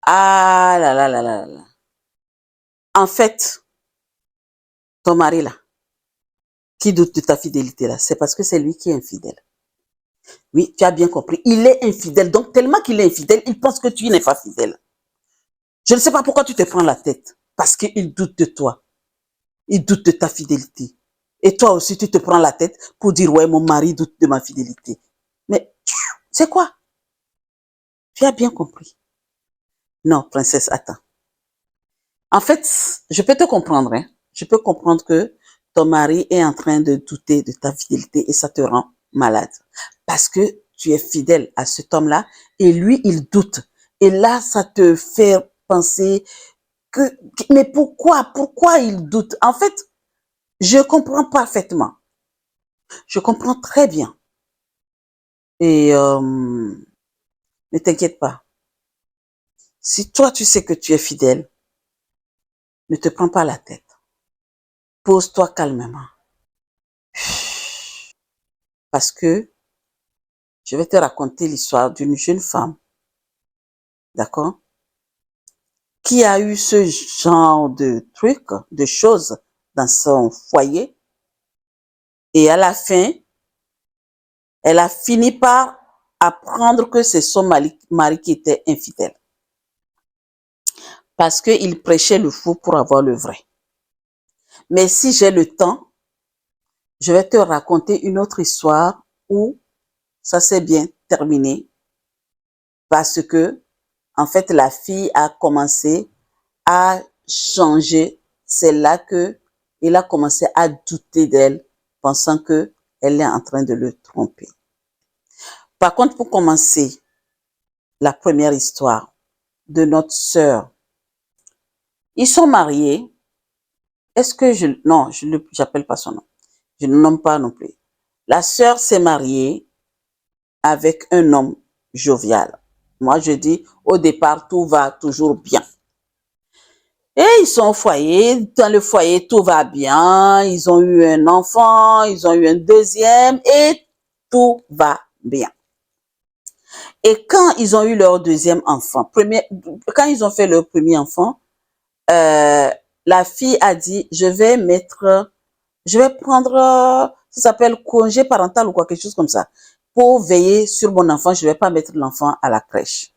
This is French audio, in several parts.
Ah là là là là là. En fait, ton mari là, qui doute de ta fidélité là, c'est parce que c'est lui qui est infidèle. Oui, tu as bien compris. Il est infidèle. Donc, tellement qu'il est infidèle, il pense que tu n'es pas fidèle. Je ne sais pas pourquoi tu te prends la tête. Parce qu'il doute de toi. Il doute de ta fidélité. Et toi aussi, tu te prends la tête pour dire, ouais, mon mari doute de ma fidélité. Mais, c'est quoi? Tu as bien compris. Non, princesse, attends. En fait, je peux te comprendre, hein. Je peux comprendre que ton mari est en train de douter de ta fidélité et ça te rend malade. Parce que tu es fidèle à cet homme-là et lui, il doute. Et là, ça te fait penser que, mais pourquoi il doute? En fait, je comprends parfaitement. Je comprends très bien. Et ne t'inquiète pas. Si toi, tu sais que tu es fidèle, ne te prends pas la tête. Pose-toi calmement. Parce que je vais te raconter l'histoire d'une jeune femme, d'accord, qui a eu ce genre de trucs, de choses dans son foyer. Et à la fin, elle a fini par apprendre que c'est son mari qui était infidèle. Parce qu'il prêchait le faux pour avoir le vrai. Mais si j'ai le temps, je vais te raconter une autre histoire où ça s'est bien terminé parce que, en fait, la fille a commencé à changer. C'est là que il a commencé à douter d'elle, pensant que elle est en train de le tromper. Par contre, pour commencer la première histoire de notre sœur, ils sont mariés. Est-ce que non, j'appelle pas son nom. Je ne nomme pas non plus. La sœur s'est mariée avec un homme jovial. Moi, je dis, au départ, tout va toujours bien. Et ils sont au foyer. Dans le foyer, tout va bien. Ils ont eu un enfant, ils ont eu un deuxième et tout va bien. Et quand ils ont eu leur deuxième enfant, quand ils ont fait leur premier enfant, euh, la fille a dit, je vais prendre, ça s'appelle congé parental ou quoi, quelque chose comme ça, pour veiller sur mon enfant. Je ne vais pas mettre l'enfant à la crèche.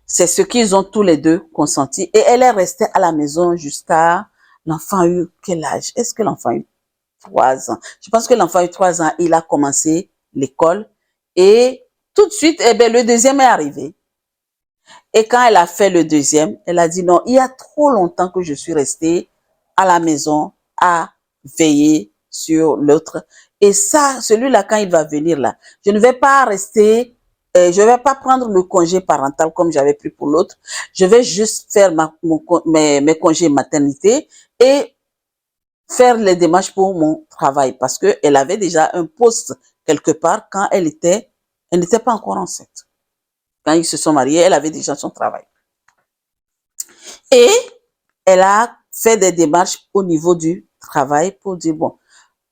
C'est ce qu'ils ont tous les deux consenti. Et elle est restée à la maison jusqu'à, l'enfant a eu quel âge? Est-ce que l'enfant a eu 3 ans? Je pense que l'enfant a eu 3 ans. Il a commencé l'école. Et tout de suite, eh ben, le deuxième est arrivé. Et quand elle a fait le deuxième, elle a dit non, il y a trop longtemps que je suis restée à la maison à veiller sur l'autre. Et ça, celui-là, quand il va venir là, je ne vais pas rester, je ne vais pas prendre le congé parental comme j'avais pris pour l'autre. Je vais juste faire mes congés maternité et faire les démarches pour mon travail parce qu'elle avait déjà un poste quelque part quand elle n'était pas encore enceinte. Quand ils se sont mariés, elle avait déjà son travail. Et elle a fait des démarches au niveau du travail pour dire, bon,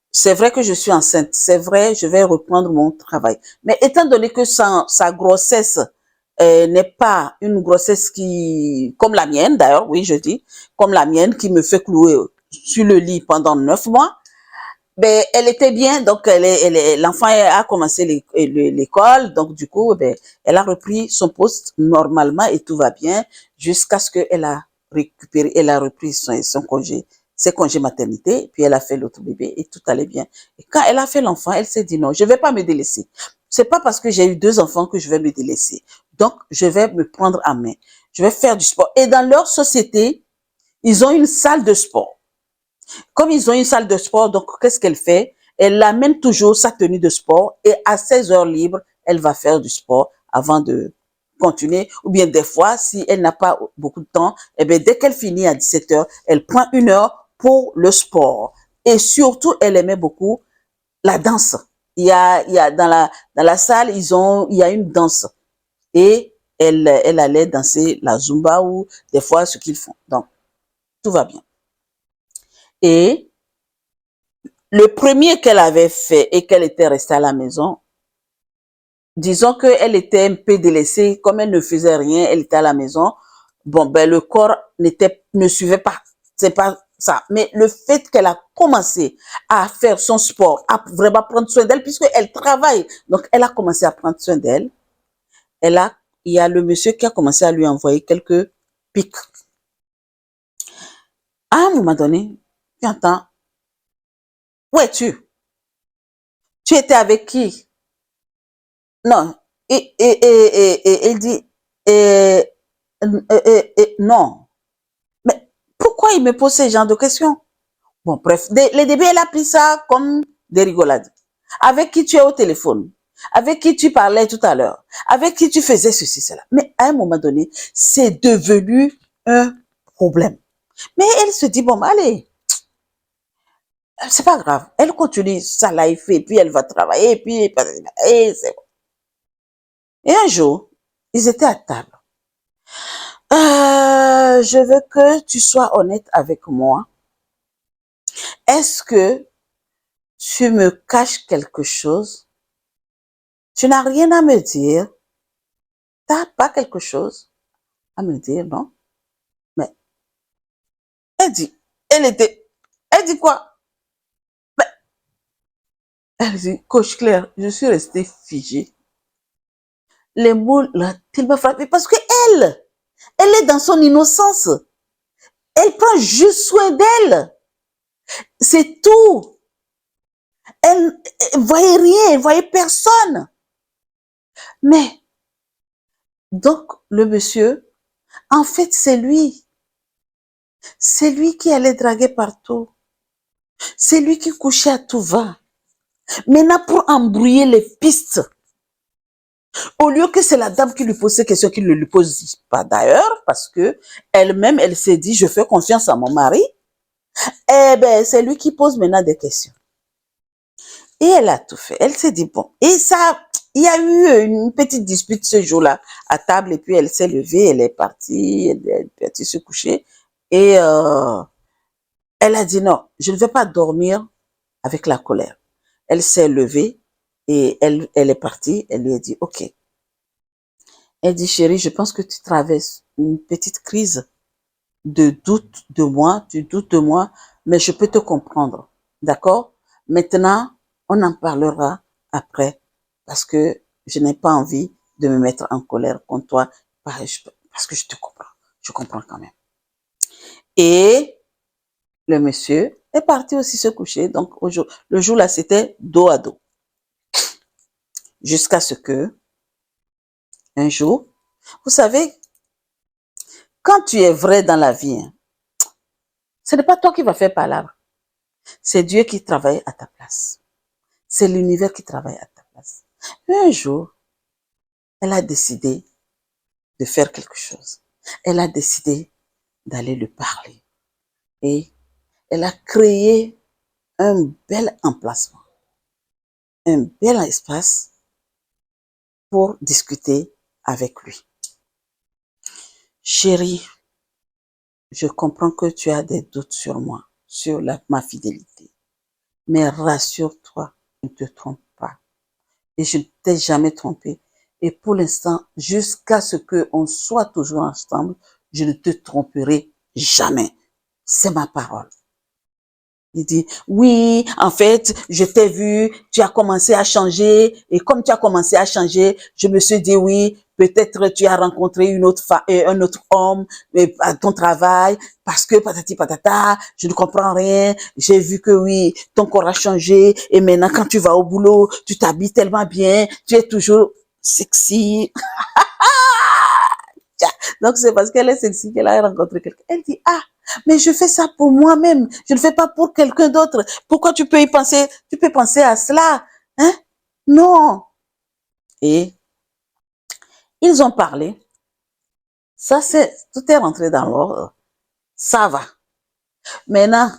c'est vrai que je suis enceinte, c'est vrai, je vais reprendre mon travail. Mais étant donné que sa grossesse n'est pas une grossesse comme la mienne, d'ailleurs, oui, je dis, comme la mienne, qui me fait clouer sur le lit pendant 9 mois, ben, elle était bien, donc l'enfant a commencé l'école, donc du coup, ben, elle a repris son poste normalement et tout va bien jusqu'à ce qu'elle a récupéré, elle a repris son congé, ses congés maternité, puis elle a fait l'autre bébé et tout allait bien. Et quand elle a fait l'enfant, elle s'est dit non, je vais pas me délaisser. C'est pas parce que j'ai eu 2 enfants que je vais me délaisser. Donc, je vais me prendre en main. Je vais faire du sport. Et dans leur société, ils ont une salle de sport. Comme ils ont une salle de sport, donc qu'est-ce qu'elle fait? Elle amène toujours sa tenue de sport et à ses heures libres, elle va faire du sport avant de continuer. Ou bien des fois, si elle n'a pas beaucoup de temps, eh bien, dès qu'elle finit à 17 heures, elle prend 1 heure pour le sport. Et surtout, elle aimait beaucoup la danse. Il y a dans la salle, il y a une danse. Et elle allait danser la Zumba ou des fois ce qu'ils font. Donc, tout va bien. Et le premier qu'elle avait fait et qu'elle était restée à la maison, disons qu'elle était un peu délaissée, comme elle ne faisait rien, elle était à la maison. Bon, ben, le corps ne suivait pas. C'est pas ça. Mais le fait qu'elle a commencé à faire son sport, à vraiment prendre soin d'elle, puisqu'elle travaille. Donc, elle a commencé à prendre soin d'elle. Il y a le monsieur qui a commencé à lui envoyer quelques pics. À un moment donné, tu entends, où es-tu? Tu étais avec qui? Non. Il dit, non. Mais pourquoi il me pose ce genre de questions? Bon, bref, les débuts, elle a pris ça comme des rigolades. Avec qui tu es au téléphone? Avec qui tu parlais tout à l'heure? Avec qui tu faisais ceci, cela? Mais à un moment donné, c'est devenu un problème. Mais elle se dit, bon, allez, c'est pas grave. Elle continue sa life et puis elle va travailler et puis c'est bon. Et un jour, ils étaient à table. Je veux que tu sois honnête avec moi. Est-ce que tu me caches quelque chose? Tu n'as rien à me dire. T'as pas quelque chose à me dire, non? Mais elle dit, elle dit quoi? Ben, elle dit, Coach Claire, je suis restée figée. Les mots l'ont tellement frappée parce que elle est dans son innocence. Elle prend juste soin d'elle. C'est tout. Elle voyait rien, elle voyait personne. Mais, donc, le monsieur, en fait, c'est lui. C'est lui qui allait draguer partout. C'est lui qui couchait à tout va. Maintenant, pour embrouiller les pistes, au lieu que c'est la dame qui lui pose ces questions, qui ne lui pose pas d'ailleurs, parce que elle-même, elle s'est dit, je fais confiance à mon mari. Eh ben, c'est lui qui pose maintenant des questions. Et elle a tout fait. Elle s'est dit, bon. Et ça, il y a eu une petite dispute ce jour-là à table, et puis elle s'est levée, elle est partie, elle est partie se coucher. Et elle a dit, non, je ne vais pas dormir avec la colère. Elle s'est levée et elle est partie. Elle lui a dit, OK. Elle dit, chérie, je pense que tu traverses une petite crise de doute de moi, tu doutes de moi, mais je peux te comprendre. D'accord? Maintenant, on en parlera après parce que je n'ai pas envie de me mettre en colère contre toi parce que je te comprends. Je comprends quand même. Et le monsieur est parti aussi se coucher. Donc, le jour là, c'était dos à dos. Jusqu'à ce que, un jour, vous savez, quand tu es vrai dans la vie, hein, ce n'est pas toi qui vas faire palabre. C'est Dieu qui travaille à ta place. C'est l'univers qui travaille à ta place. Et un jour, elle a décidé de faire quelque chose. Elle a décidé d'aller lui parler. Et elle a créé un bel emplacement, un bel espace pour discuter avec lui. Chérie, je comprends que tu as des doutes sur moi, sur ma fidélité. Mais rassure-toi, je ne te trompe pas. Et je ne t'ai jamais trompé. Et pour l'instant, jusqu'à ce qu'on soit toujours ensemble, je ne te tromperai jamais. C'est ma parole. Il dit, oui, en fait, je t'ai vu, tu as commencé à changer, et comme tu as commencé à changer, je me suis dit, oui, peut-être tu as rencontré un autre homme à ton travail, parce que patati patata, je ne comprends rien, j'ai vu que oui, ton corps a changé, et maintenant quand tu vas au boulot, tu t'habilles tellement bien, tu es toujours sexy. Donc c'est parce qu'elle est sexy qu'elle a rencontré quelqu'un. Elle dit, ah, mais je fais ça pour moi-même. Je ne fais pas pour quelqu'un d'autre. Pourquoi tu peux y penser? Tu peux penser à cela. Hein? Non. Et ils ont parlé. Ça, tout est rentré dans l'ordre. Ça va. Maintenant,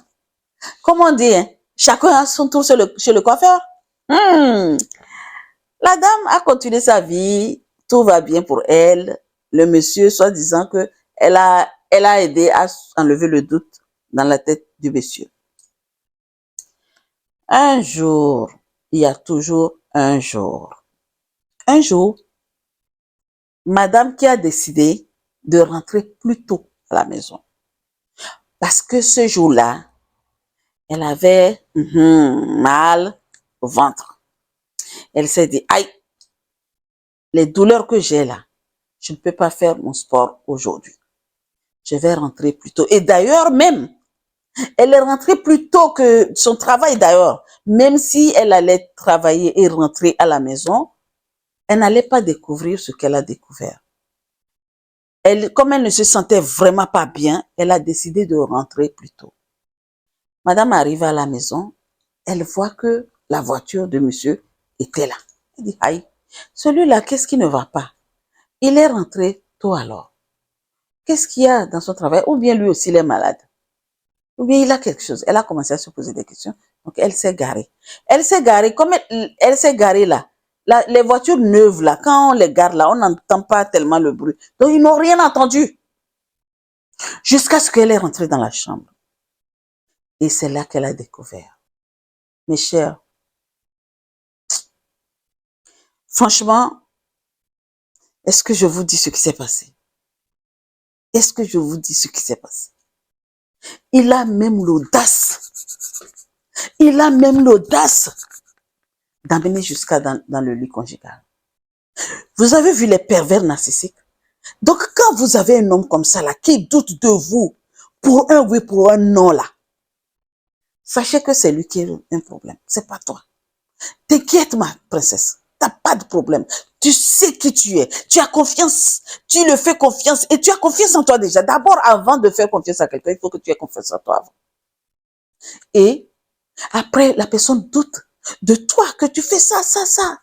comment on dit, hein? Chacun a son tour chez le coiffeur. Hmm. La dame a continué sa vie. Tout va bien pour elle. Le monsieur, soi-disant que elle a aidé à enlever le doute dans la tête du monsieur. Un jour, il y a toujours un jour. Un jour, madame qui a décidé de rentrer plus tôt à la maison. Parce que ce jour-là, elle avait mal au ventre. Elle s'est dit, aïe, les douleurs que j'ai là, je ne peux pas faire mon sport aujourd'hui. Je vais rentrer plus tôt. Et d'ailleurs, même, elle est rentrée plus tôt que son travail d'ailleurs. Même si elle allait travailler et rentrer à la maison, elle n'allait pas découvrir ce qu'elle a découvert. Comme elle ne se sentait vraiment pas bien, elle a décidé de rentrer plus tôt. Madame arrive à la maison, elle voit que la voiture de monsieur était là. Elle dit, aïe, celui-là, qu'est-ce qui ne va pas? Il est rentré tôt alors. Qu'est-ce qu'il y a dans son travail? Ou bien lui aussi, il est malade. Ou bien il a quelque chose. Elle a commencé à se poser des questions. Donc, elle s'est garée. Elle s'est garée. Comme elle s'est garée là, les voitures neuves là, quand on les gare là, on n'entend pas tellement le bruit. Donc, ils n'ont rien entendu. Jusqu'à ce qu'elle est rentrée dans la chambre. Et c'est là qu'elle a découvert. Mes chers, franchement, est-ce que je vous dis ce qui s'est passé? Est-ce que je vous dis ce qui s'est passé? Il a même l'audace d'amener jusqu'à dans le lit conjugal. Vous avez vu les pervers narcissiques? Donc, quand vous avez un homme comme ça, là, qui doute de vous, pour un oui, pour un non, là, sachez que c'est lui qui a un problème. C'est pas toi. T'inquiète, ma princesse. T'as pas de problème. Tu sais qui tu es. Tu as confiance. Tu le fais confiance. Et tu as confiance en toi déjà. D'abord, avant de faire confiance à quelqu'un, il faut que tu aies confiance en toi avant. Et après, la personne doute de toi, que tu fais ça, ça, ça.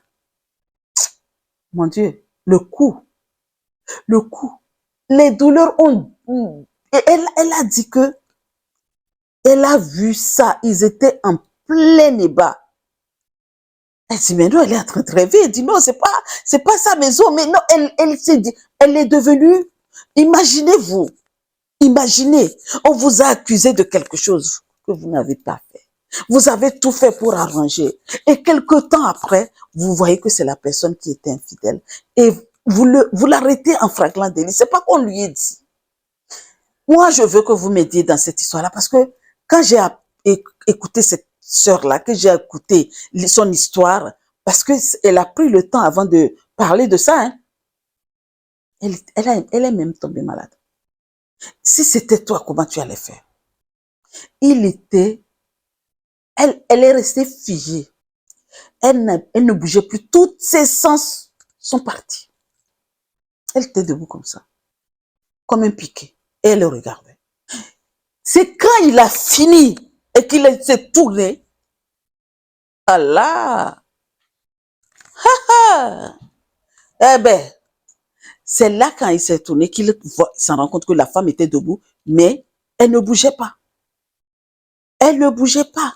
Mon Dieu, le coup, les douleurs ont... Elle a dit que elle a vu ça, ils étaient en plein débat. Elle dit, mais non, elle est en train de rêver. Elle dit, non, c'est pas sa maison. Mais non, elle s'est dit, elle est devenue, imaginez-vous, imaginez, on vous a accusé de quelque chose que vous n'avez pas fait. Vous avez tout fait pour arranger. Et quelque temps après, vous voyez que c'est la personne qui était infidèle. Et vous l'arrêtez en flagrant délit. C'est pas qu'on lui ait dit. Moi, je veux que vous m'aidiez dans cette histoire-là parce que quand j'ai écouté cette sœur-là, que j'ai écouté son histoire, parce qu'elle a pris le temps avant de parler de ça, hein, elle est même tombée malade. Si c'était toi, comment tu allais faire? Elle est restée figée. Elle ne bougeait plus. Toutes ses sens sont partis. Elle était debout comme ça, comme un piquet. Et elle le regardait. C'est quand il a fini et qu'il s'est tourné. Allah! Ah! Eh ben, c'est là quand il s'est tourné qu'il s'en rend compte que la femme était debout, mais elle ne bougeait pas. Elle ne bougeait pas.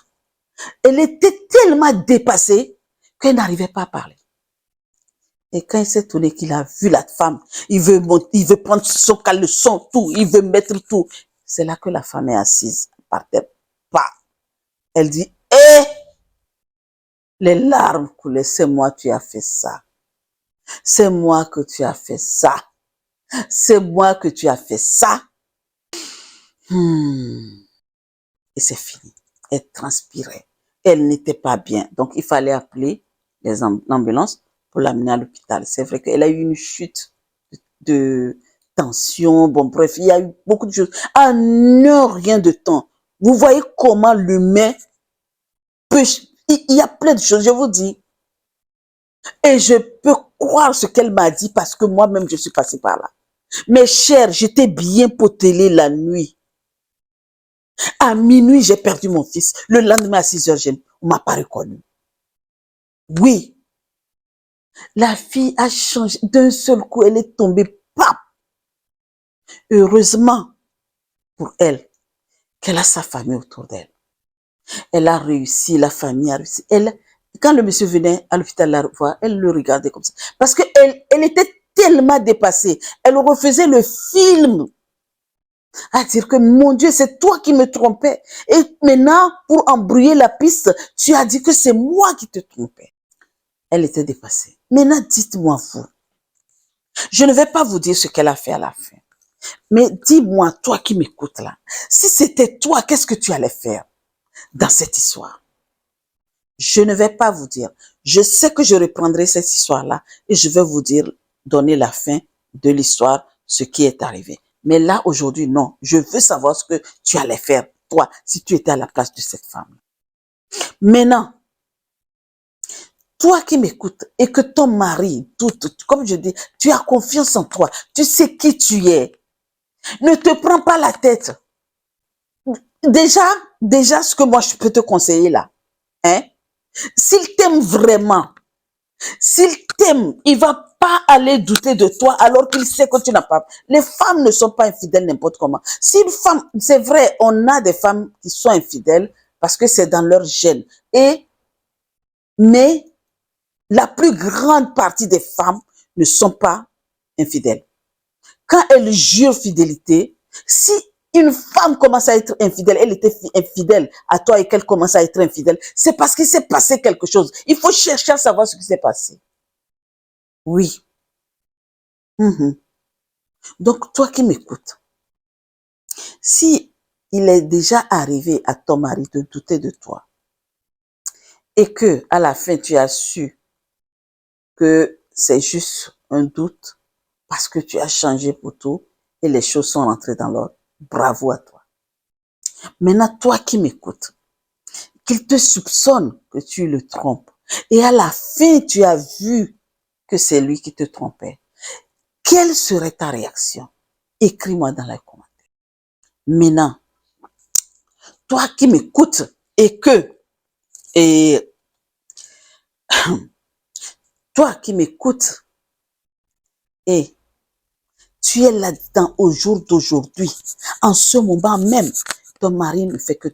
Elle était tellement dépassée qu'elle n'arrivait pas à parler. Et quand il s'est tourné, qu'il a vu la femme, il veut monter, il veut prendre son caleçon, tout, il veut mettre tout. C'est là que la femme est assise par terre. Bah. Elle dit, les larmes coulaient, c'est moi qui as fait ça. C'est moi que tu as fait ça. C'est moi que tu as fait ça. Et c'est fini. Elle transpirait. Elle n'était pas bien. Donc, il fallait appeler l'ambulance pour l'amener à l'hôpital. C'est vrai qu'elle a eu une chute de tension. Bon, bref, il y a eu beaucoup de choses. En rien de temps. Vous voyez comment l'humain peut... Il y a plein de choses, je vous dis. Et je peux croire ce qu'elle m'a dit parce que moi-même, je suis passée par là. Mes chers, j'étais bien potelée la nuit. À minuit, j'ai perdu mon fils. Le lendemain, à 6 heures, on m'a pas reconnu. Oui. La fille a changé. D'un seul coup, elle est tombée. Pap! Heureusement pour elle qu'elle a sa famille autour d'elle. Elle a réussi, la famille a réussi. Quand le monsieur venait à l'hôpital la voir, elle le regardait comme ça. Parce qu'elle était tellement dépassée. Elle refaisait le film. À dire que mon Dieu, c'est toi qui me trompais. Et maintenant, pour embrouiller la piste, tu as dit que c'est moi qui te trompais. Elle était dépassée. Maintenant, dites-moi vous. Je ne vais pas vous dire ce qu'elle a fait à la fin. Mais dis-moi, toi qui m'écoutes là, si c'était toi, qu'est-ce que tu allais faire dans cette histoire? Je ne vais pas vous dire. Je sais que je reprendrai cette histoire-là et je vais vous dire, donner la fin de l'histoire, ce qui est arrivé. Mais là, aujourd'hui, non. Je veux savoir ce que tu allais faire, toi, si tu étais à la place de cette femme. Maintenant, toi qui m'écoutes et que ton mari doute, comme je dis, tu as confiance en toi, tu sais qui tu es. Ne te prends pas la tête. Déjà, ce que moi je peux te conseiller là, hein, s'il t'aime vraiment, s'il t'aime, il va pas aller douter de toi alors qu'il sait que tu n'as pas. Les femmes ne sont pas infidèles n'importe comment. Si une femme, c'est vrai, on a des femmes qui sont infidèles parce que c'est dans leur gène. Mais la plus grande partie des femmes ne sont pas infidèles. Quand elles jurent fidélité, si une femme commence à être infidèle, elle était infidèle à toi et qu'elle commence à être infidèle, c'est parce qu'il s'est passé quelque chose. Il faut chercher à savoir ce qui s'est passé. Oui. Mhm. Donc, toi qui m'écoutes, si il est déjà arrivé à ton mari de douter de toi et que à la fin tu as su que c'est juste un doute parce que tu as changé pour tout et les choses sont rentrées dans l'ordre, bravo à toi. Maintenant, toi qui m'écoutes, qu'il te soupçonne que tu le trompes et à la fin tu as vu que c'est lui qui te trompait, quelle serait ta réaction? Écris-moi dans les commentaires. Maintenant, toi qui m'écoutes et toi qui m'écoutes et tu es là-dedans au jour d'aujourd'hui, en ce moment même, ton mari ne fait que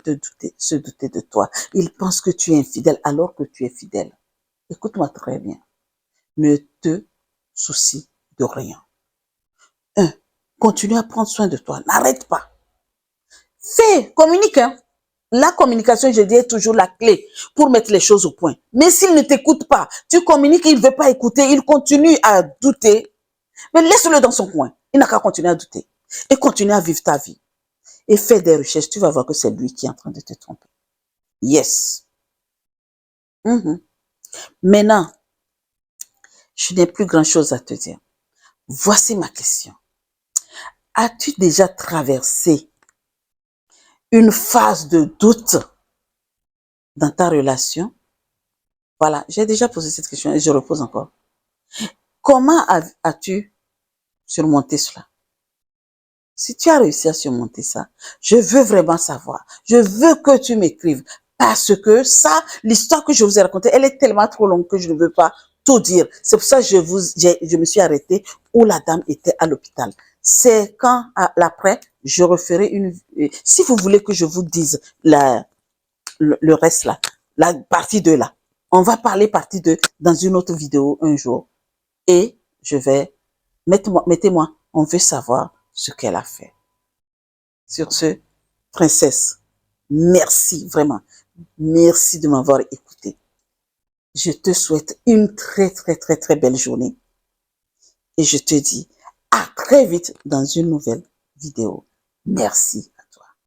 se douter de toi. Il pense que tu es infidèle alors que tu es fidèle. Écoute-moi très bien. Ne te soucie de rien. Continue à prendre soin de toi. N'arrête pas. Fais, communique. Hein. La communication, je dis, est toujours la clé pour mettre les choses au point. Mais s'il ne t'écoute pas, tu communiques, il ne veut pas écouter, il continue à douter, mais laisse-le dans son coin. Il n'a qu'à continuer à douter. Et continue à vivre ta vie. Et fais des recherches, tu vas voir que c'est lui qui est en train de te tromper. Yes. Maintenant, je n'ai plus grand-chose à te dire. Voici ma question. As-tu déjà traversé une phase de doute dans ta relation? Voilà, j'ai déjà posé cette question et je repose encore. Comment as-tu surmonté cela? Si tu as réussi à surmonter ça, je veux vraiment savoir. Je veux que tu m'écrives parce que ça, l'histoire que je vous ai racontée, elle est tellement trop longue que je ne veux pas tout dire. C'est pour ça que je me suis arrêtée où la dame était à l'hôpital. C'est quand, après, je referai si vous voulez que je vous dise le reste là, la partie 2 là, on va parler partie 2 dans une autre vidéo un jour. Et je vais, mettez-moi, on veut savoir ce qu'elle a fait. Sur ce, princesse, merci vraiment. Merci de m'avoir écouté. Je te souhaite une très, très, très, très belle journée. Et je te dis à très vite dans une nouvelle vidéo. Merci.